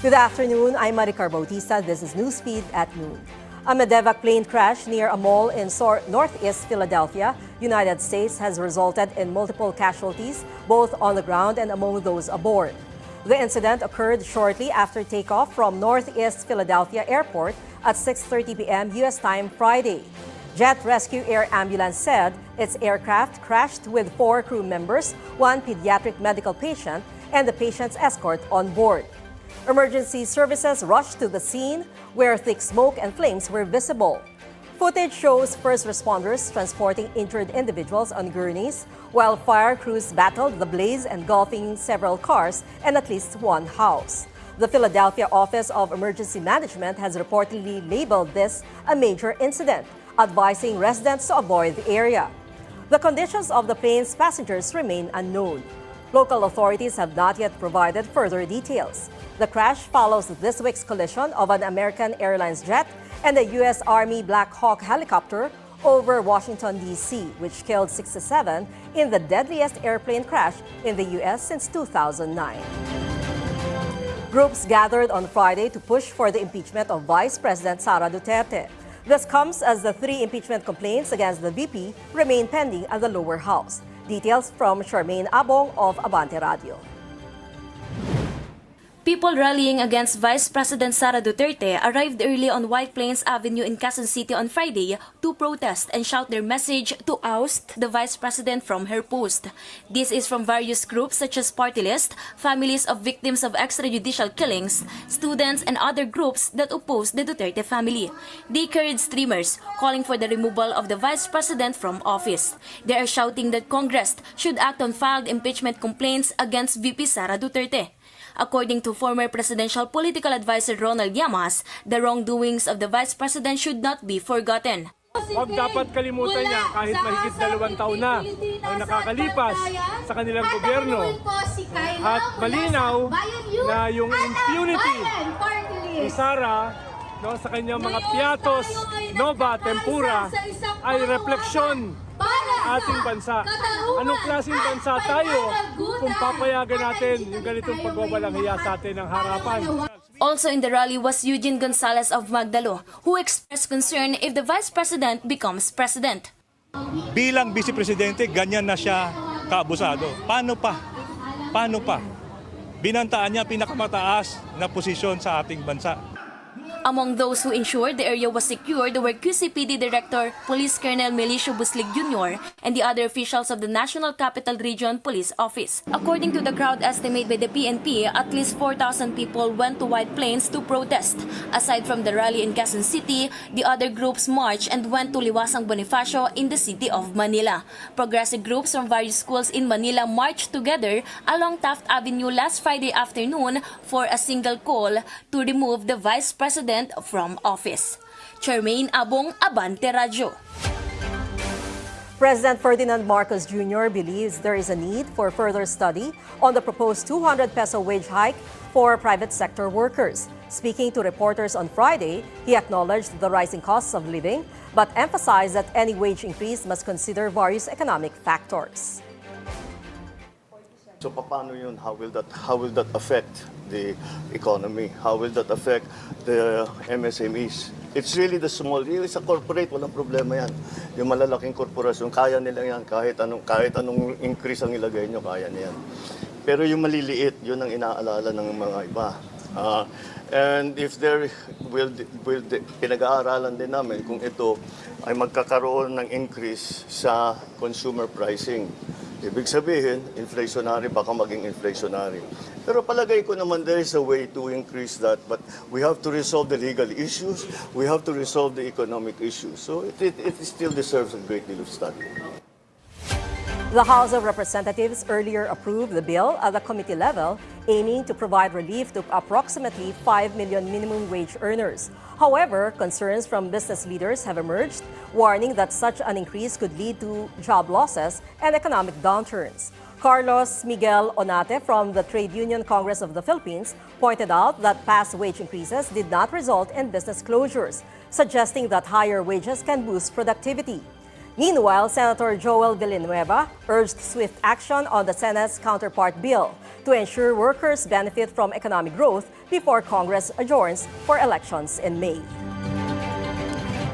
Good afternoon, I'm Maricar Bautista. This is Newsfeed at noon. A Medevac plane crash near a mall in northeast Philadelphia, United States, has resulted in multiple casualties, both on the ground and among those aboard. The incident occurred shortly after takeoff from Northeast Philadelphia Airport at 6:30 p.m. U.S. time Friday. Jet Rescue Air Ambulance said its aircraft crashed with 4 crew members, 1 pediatric medical patient, and the patient's escort on board. Emergency services rushed to the scene where thick smoke and flames were visible. Footage shows first responders transporting injured individuals on gurneys, while fire crews battled the blaze engulfing several cars and at least 1 house. The Philadelphia Office of Emergency Management has reportedly labeled this a major incident, advising residents to avoid the area. The conditions of the plane's passengers remain unknown. Local authorities have not yet provided further details. The crash follows this week's collision of an American Airlines jet and a U.S. Army Black Hawk helicopter over Washington, D.C., which killed 67 in the deadliest airplane crash in the U.S. since 2009. Groups gathered on Friday to push for the impeachment of Vice President Sara Duterte. This comes as the 3 impeachment complaints against the VP remain pending at the lower house. Details from Charmaine Abong of Abante Radio. People rallying against Vice President Sara Duterte arrived early on White Plains Avenue in Quezon City on Friday to protest and shout their message to oust the Vice President from her post. This is from various groups such as Party List, families of victims of extrajudicial killings, students, and other groups that oppose the Duterte family. They carried streamers calling for the removal of the Vice President from office. They are shouting that Congress should act on filed impeachment complaints against VP Sara Duterte. According to former presidential political advisor Ronald Llamas, the wrongdoings of the Vice President should not be forgotten. Huwag dapat kalimutan niya kahit mahigit 2 taon na ang nakakalipas sa kanilang gobyerno. At malinaw na yung impunity ni Sara sa kanyang mga piatos, nova, tempura ay refleksyon ating bansa. Anong klaseng bansa tayo kung papayagan natin yung ganitong pagwawalang hiya sa atin ng harapan? Also in the rally was Eugene Gonzalez of Magdalo, who expressed concern if the Vice President becomes President. Bilang Vice Presidente, ganyan na siya kaabusado. Paano pa? Paano pa? Binantaan niya pinakamataas na posisyon sa ating bansa. Among those who ensured the area was secured were QCPD Director Police Colonel Melicio Buslig Jr. and the other officials of the National Capital Region Police Office. According to the crowd estimate by the PNP, at least 4,000 people went to White Plains to protest. Aside from the rally in Quezon City, the other groups marched and went to Liwasang Bonifacio in the city of Manila. Progressive groups from various schools in Manila marched together along Taft Avenue last Friday afternoon for a single call to remove the Vice President from office. Charmaine Abong, Abante Radio. President Ferdinand Marcos Jr. believes there is a need for further study on the proposed 200 peso wage hike for private sector workers. Speaking to reporters on Friday, he acknowledged the rising costs of living, but emphasized that any wage increase must consider various economic factors. So paano yun? How will that affect the economy? How will that affect the MSMEs? It's really the small. Sa corporate, walang problema yan. Yung malalaking korporasyon, kaya nila yan. Kahit anong increase ang ilagay nyo, kaya niyan. Pero yung maliliit, yun ang inaalala ng mga iba. And if there pinag-aaralan din namin kung ito ay magkakaroon ng increase sa consumer pricing. Ibig sabihin, inflationary, baka maging inflationary. Pero palagay ko naman there is a way to increase that, but we have to resolve the legal issues, we have to resolve the economic issues. So it still deserves a great deal of study. The House of Representatives earlier approved the bill at the committee level, aiming to provide relief to approximately 5 million minimum wage earners. However, concerns from business leaders have emerged, warning that such an increase could lead to job losses and economic downturns. Carlos Miguel Onate from the Trade Union Congress of the Philippines pointed out that past wage increases did not result in business closures, suggesting that higher wages can boost productivity. Meanwhile, Senator Joel Villanueva urged swift action on the Senate's counterpart bill to ensure workers benefit from economic growth before Congress adjourns for elections in May.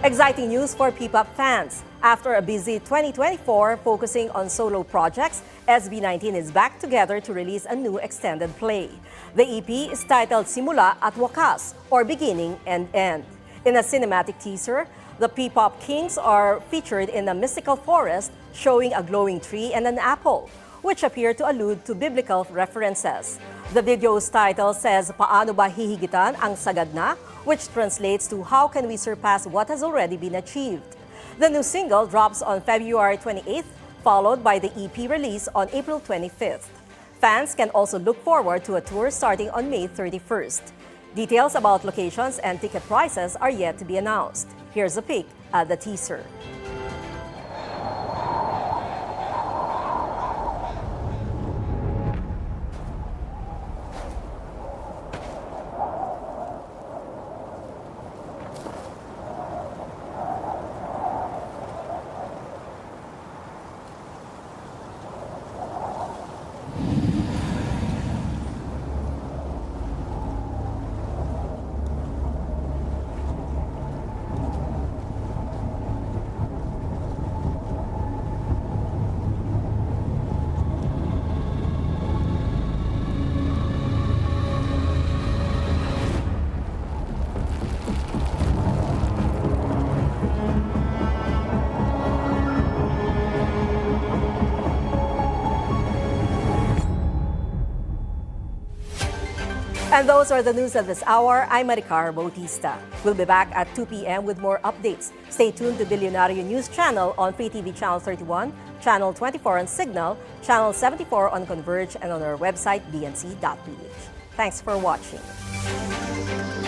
Exciting news for P-pop fans. After a busy 2024 focusing on solo projects, SB19 is back together to release a new extended play. The EP is titled Simula at Wakas, or Beginning and End. In a cinematic teaser, the P-pop kings are featured in a mystical forest showing a glowing tree and an apple, which appear to allude to biblical references. The video's title says, Paano ba hihigitan ang sagad na? Which translates to How can we surpass what has already been achieved? The new single drops on February 28th, followed by the EP release on April 25th. Fans can also look forward to a tour starting on May 31st. Details about locations and ticket prices are yet to be announced. Here's a peek at the teaser. And those are the news of this hour. I'm Maricar Bautista. We'll be back at 2 p.m. with more updates. Stay tuned to Bilyonaryo News Channel on Free TV Channel 31, Channel 24 on Cignal, Channel 74 on Converge, and on our website, bnc.ph. Thanks for watching.